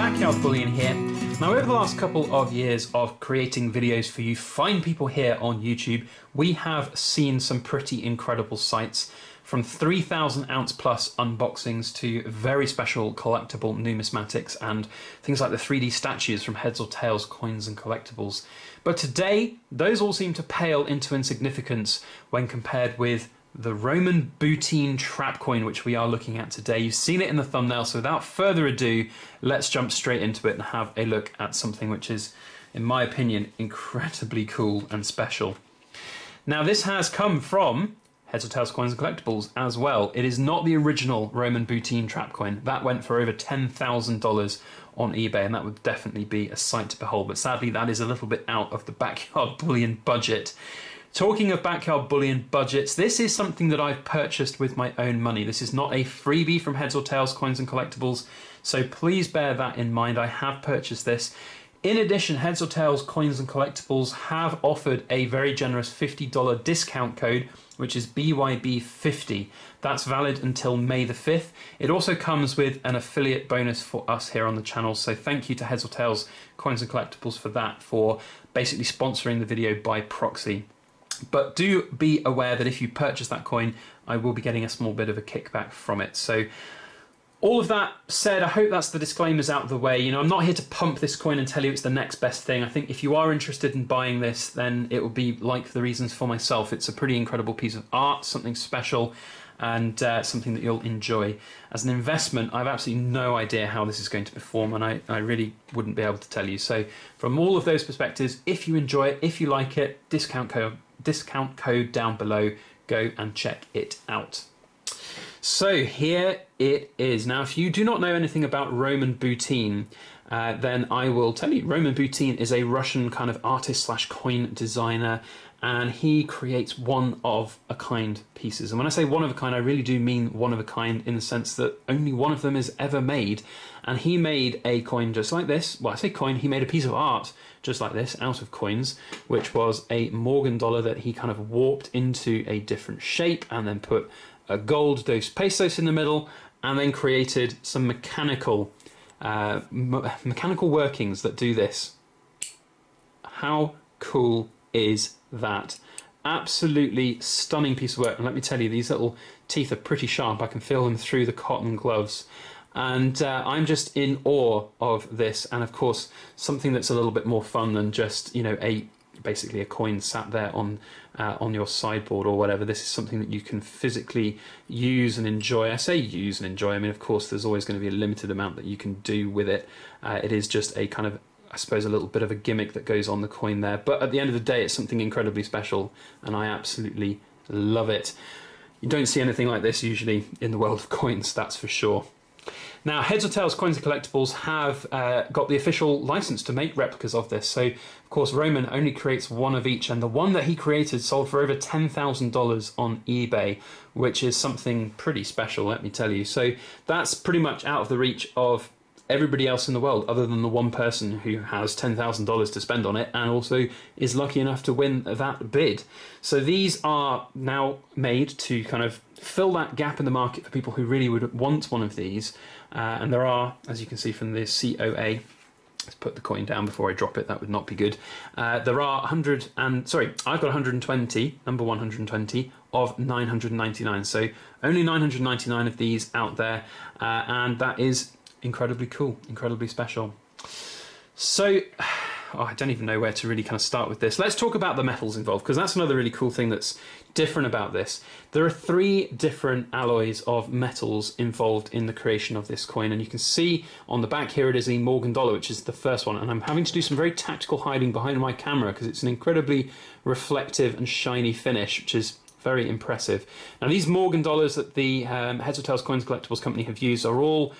Backyard Bullion here. Now, over the last couple of years of creating videos for you fine people here on YouTube, we have seen some pretty incredible sights, from 3,000 ounce plus unboxings to very special collectible numismatics and things like the 3D statues from Heads or Tails Coins and Collectibles. But today, those all seem to pale into insignificance when compared with the Roman Bullion trap coin, which we are looking at today. You've seen it in the thumbnail, so without further ado, let's jump straight into it and have a look at something which is, in my opinion, incredibly cool and special. Now, this has come from Heads or Tails Coins and Collectibles as well. It is not the original Roman Bullion trap coin. That went for over $10,000 on eBay, and that would definitely be a sight to behold. But sadly, that is a little bit out of the Backyard Bullion budget. Talking of Backyard Bullion budgets, this is something that I've purchased with my own money. This is not a freebie from Heads or Tails Coins and Collectibles, so please bear that in mind. I have purchased this. In addition, Heads or Tails Coins and Collectibles have offered a very generous $50 discount code, which is BYB50. That's valid until May the 5th. It also comes with an affiliate bonus for us here on the channel, so thank you to Heads or Tails Coins and Collectibles for that, for basically sponsoring the video by proxy. But do be aware that if you purchase that coin, I will be getting a small bit of a kickback from it. So all of that said, I hope that's the disclaimers out of the way. You know, I'm not here to pump this coin and tell you it's the next best thing. I think if you are interested in buying this, then it will be like the reasons for myself. It's a pretty incredible piece of art, something special, and something that you'll enjoy. As an investment, I have absolutely no idea how this is going to perform, and I really wouldn't be able to tell you. So from all of those perspectives, if you enjoy it, if you like it, discount code down below, go and check it out. So here it is. Now, if you do not know anything about Roman Bullion, then I will tell you. Roman Bullion is a Russian kind of artist slash coin designer, and he creates one-of-a-kind pieces. And when I say one-of-a-kind, I really do mean one-of-a-kind in the sense that only one of them is ever made. And he made a coin just like this. Well, I say coin, he made a piece of art just like this out of coins, which was a Morgan dollar that he kind of warped into a different shape and then put a gold dos pesos in the middle, and then created some mechanical workings that do this. How cool is that? Absolutely stunning piece of work. And let me tell you, these little teeth are pretty sharp. I can feel them through the cotton gloves. And I'm just in awe of this. And of course, something that's a little bit more fun than just, you know, basically a coin sat there on your sideboard or whatever. This is something that you can physically use and enjoy. I say use and enjoy. I mean, of course, there's always going to be a limited amount that you can do with it. It is just a kind of, I suppose, a little bit of a gimmick that goes on the coin there. But at the end of the day, it's something incredibly special, and I absolutely love it. You don't see anything like this usually in the world of coins, that's for sure. Now, Heads or Tails Coins and Collectibles have got the official license to make replicas of this. So, of course, Roman only creates one of each, and the one that he created sold for over $10,000 on eBay, which is something pretty special, let me tell you. So that's pretty much out of the reach of everybody else in the world, other than the one person who has $10,000 to spend on it and also is lucky enough to win that bid. So these are now made to kind of fill that gap in the market for people who really would want one of these. And there are, as you can see from the COA, let's put the coin down before I drop it, that would not be good. There are I've got 120, number 120 of 999. So only 999 of these out there, and that is incredibly cool, incredibly special. So, I don't even know where to really kind of start with this. Let's talk about the metals involved, because that's another really cool thing that's different about this. There are 3 different alloys of metals involved in the creation of this coin, and you can see on the back here it is a Morgan dollar, which is the first one, and I'm having to do some very tactical hiding behind my camera because it's an incredibly reflective and shiny finish, which is very impressive. Now, these Morgan dollars that the Heads or Tails Coins Collectibles company have used are all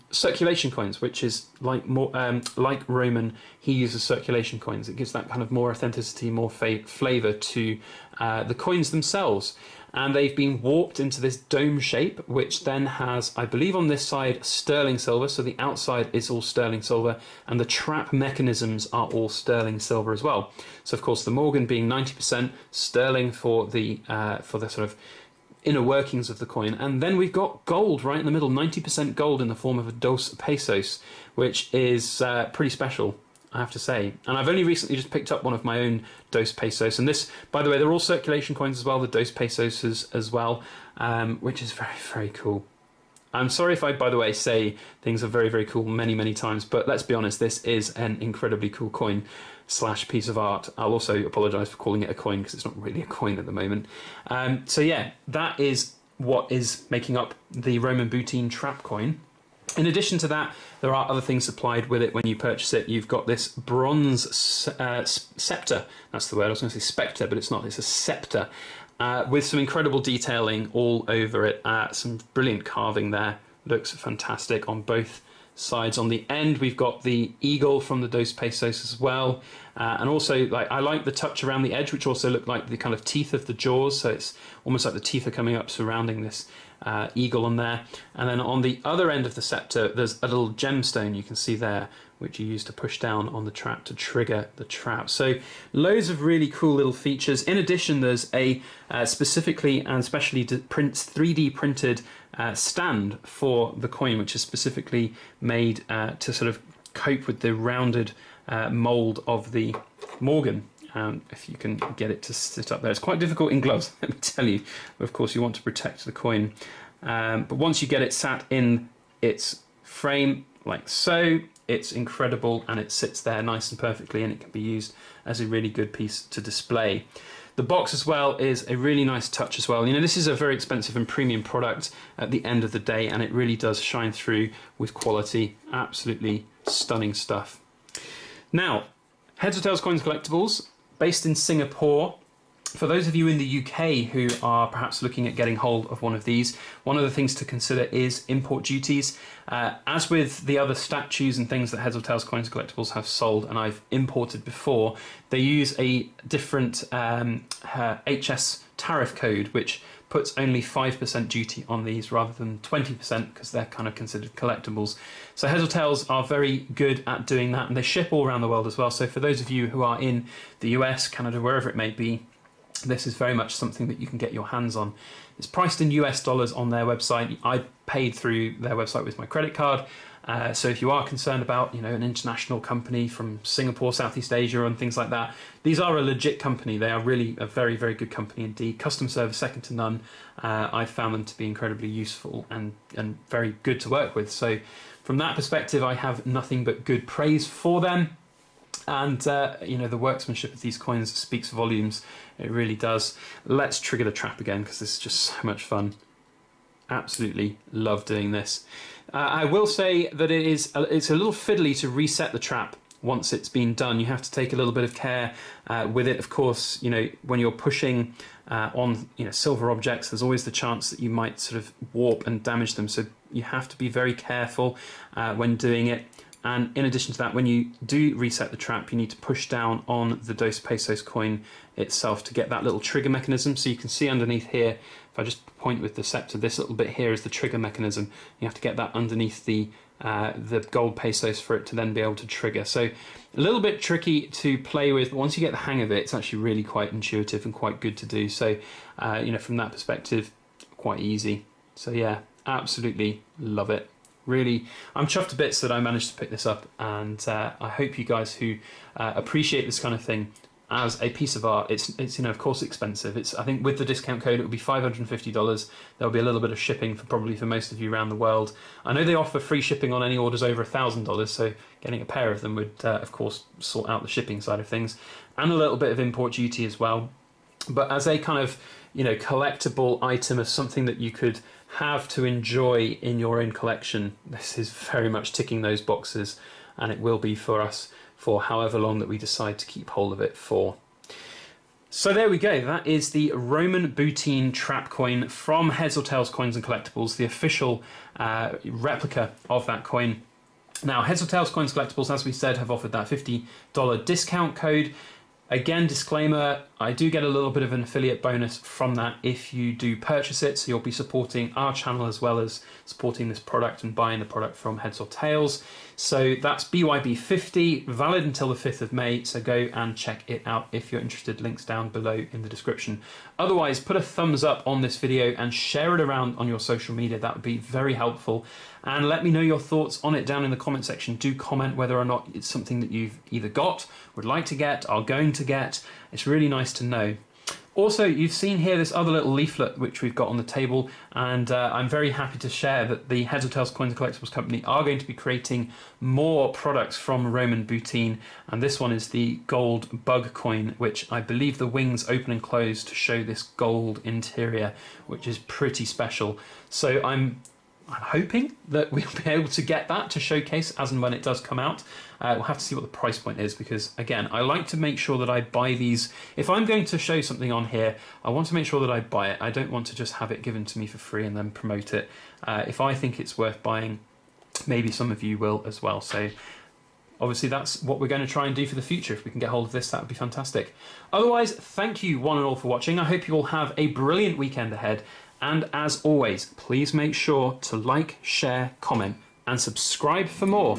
circulation coins, which is like Roman, he uses circulation coins. It gives that kind of more authenticity, more flavour to the coins themselves. And they've been warped into this dome shape, which then has, I believe on this side, sterling silver. So the outside is all sterling silver, and the trap mechanisms are all sterling silver as well. So of course the Morgan being 90% sterling for the sort of inner workings of the coin. And then we've got gold right in the middle, 90% gold in the form of a dos pesos, which is pretty special, I have to say. And I've only recently just picked up one of my own dos pesos. And this, by the way, they're all circulation coins as well, the dos pesos as well, which is very, very cool. I'm sorry if I, by the way, say things are very, very cool many, many times, but let's be honest, this is an incredibly cool coin / piece of art. I'll also apologise for calling it a coin because it's not really a coin at the moment. So yeah, that is what is making up the Roman Bullion trap coin. In addition to that, there are other things supplied with it when you purchase it. You've got this bronze scepter. That's the word. I was going to say spectre, but it's not. It's a scepter. With some incredible detailing all over it, some brilliant carving there. Looks fantastic on both sides. On the end, we've got the eagle from the dos pesos as well, and also I like the touch around the edge, which also look like the kind of teeth of the jaws. So it's almost like the teeth are coming up surrounding this eagle on there. And then on the other end of the scepter, there's a little gemstone you can see there, which you use to push down on the trap to trigger the trap. So loads of really cool little features. In addition, there's a specifically and specially 3D printed stand for the coin, which is specifically made to sort of cope with the rounded mould of the Morgan. If you can get it to sit up there. It's quite difficult in gloves, let me tell you. But of course, you want to protect the coin. But once you get it sat in its frame, like so, it's incredible and it sits there nice and perfectly, and it can be used as a really good piece to display. The box as well is a really nice touch as well. You know, this is a very expensive and premium product at the end of the day, and it really does shine through with quality. Absolutely stunning stuff. Now, Heads or Tails Coins Collectibles, based in Singapore. For those of you in the UK who are perhaps looking at getting hold of one of these, one of the things to consider is import duties. As with the other statues and things that Heads or Tails Coins Collectibles have sold and I've imported before, they use a different HS tariff code, which puts only 5% duty on these rather than 20% because they're kind of considered collectibles. So Heads or Tails are very good at doing that, and they ship all around the world as well. So for those of you who are in the US, Canada, wherever it may be, this is very much something that you can get your hands on. It's priced in US dollars on their website. I paid through their website with my credit card. So if you are concerned about, you know, an international company from Singapore, Southeast Asia and things like that, these are a legit company. They are really a very, very good company indeed. Customer service second to none. I found them to be incredibly useful and very good to work with. So from that perspective, I have nothing but good praise for them. And, you know, the workmanship of these coins speaks volumes. It really does. Let's trigger the trap again because this is just so much fun. Absolutely love doing this. I will say that it's a little fiddly to reset the trap once it's been done. You have to take a little bit of care with it. Of course, you know, when you're pushing on, you know, silver objects, there's always the chance that you might sort of warp and damage them. So you have to be very careful when doing it. And in addition to that, when you do reset the trap, you need to push down on the Dos Pesos coin itself to get that little trigger mechanism. So you can see underneath here, if I just point with the scepter, this little bit here is the trigger mechanism. You have to get that underneath the gold pesos for it to then be able to trigger. So a little bit tricky to play with, but once you get the hang of it, it's actually really quite intuitive and quite good to do. So, you know, from that perspective, quite easy. So yeah, absolutely love it. Really, I'm chuffed to bits that I managed to pick this up, and I hope you guys who appreciate this kind of thing as a piece of art. It's you know, of course expensive. I think with the discount code it would be $550. There'll be a little bit of shipping for most of you around the world. I know they offer free shipping on any orders over $1,000, so getting a pair of them would of course sort out the shipping side of things, and a little bit of import duty as well. But as a kind of, you know, collectible item, as something that you could have to enjoy in your own collection, this is very much ticking those boxes, and it will be for us for however long that we decide to keep hold of it for. So there we go, that is the Roman Bullion trap coin from Heads or Tails Coins and Collectibles, the official replica of that coin. Now, Heads or Tails Coins Collectibles, as we said, have offered that $50 discount code. Again, disclaimer, I do get a little bit of an affiliate bonus from that if you do purchase it, so you'll be supporting our channel as well as supporting this product and buying the product from Heads or Tails. So that's BYB50, valid until the 5th of May, so go and check it out if you're interested. Links down below in the description. Otherwise, put a thumbs up on this video and share it around on your social media. That would be very helpful. And let me know your thoughts on it down in the comment section. Do comment whether or not it's something that you've either got, would like to get, are going to get. It's really nice to know. Also, you've seen here this other little leaflet which we've got on the table, and I'm very happy to share that the Heads or Tails Coins and Collectibles Company are going to be creating more products from Roman Boutine, and this one is the gold bug coin, which I believe the wings open and close to show this gold interior, which is pretty special. So I'm hoping that we'll be able to get that to showcase as and when it does come out. We'll have to see what the price point is, because again, I like to make sure that I buy these. If I'm going to show something on here, I want to make sure that I buy it. I don't want to just have it given to me for free and then promote it. If I think it's worth buying, maybe some of you will as well. So obviously that's what we're going to try and do for the future. If we can get hold of this, that would be fantastic. Otherwise, thank you one and all for watching. I hope you all have a brilliant weekend ahead. And as always, please make sure to like, share, comment, and subscribe for more.